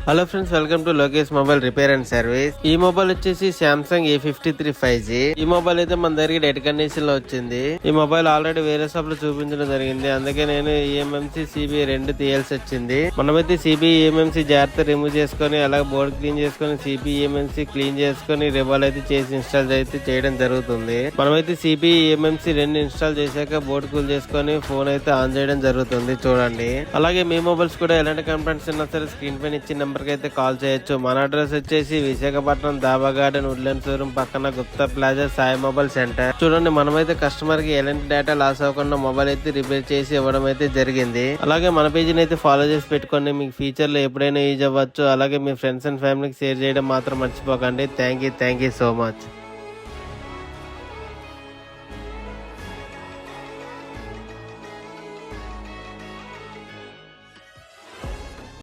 Hello friends, welcome to Lokesh mobile repair and service. ఈ mobile వచ్చేసి Samsung A53 5G. ఈ mobile అయితే మన దగ్గర డెడ్ కండిషన్ లో వచ్చింది. ఈ మొబైల్ ఆల్రెడీ వేరే షాప్ లో చూపించడం జరిగింది. అందుకే నేను EMMC CB రెండు తీయాల్సి వచ్చింది. మనమైతే CB EMMC జాగ్రత్త రిమూవ్ చేసుకొని అలాగే బోర్డ్ క్లీన్ చేసుకొని CB EMMC క్లీన్ చేసుకొని రివాల్ అయితే చేసి ఇన్స్టాల్ అయితే చేయడం జరుగుతుంది. మనమైతే CB EMMC రెండు ఇన్స్టాల్ చేశాక బోర్డ్ కూల్ చేసుకొని ఫోన్ అయితే ఆన్ చేయడం జరుగుతుంది. చూడండి. అలాగే మీ మొబైల్స్ కూడా ఎలాంటి కంప్లైంట్స్ ఉన్నా సరే స్క్రీన్ పైన ఇచ్చిన నెంబర్ కి అయితే కాల్ చేయొచ్చు. మన అడ్రస్ వచ్చేసి Visakhapatnam Dhaba garden Woodland showroom పక్కన Gupta plaza Sai mobile centre. చూడండి, మనమైతే కస్టమర్ కి ఎలాంటి డేటా లాస్ అవ్వకుండా మొబైల్ అయితే రిపేర్ చేసి ఇవ్వడం అయితే జరిగింది. అలాగే మన పేజీని అయితే ఫాలో చేసి పెట్టుకోండి. మీకు ఫ్యూచర్ లో ఎప్పుడైనా యూజ్ అవ్వచ్చు. అలాగే మీ ఫ్రెండ్స్ అండ్ ఫ్యామిలీకి షేర్ చేయడం మాత్రం మర్చిపోకండి. Thank you so much.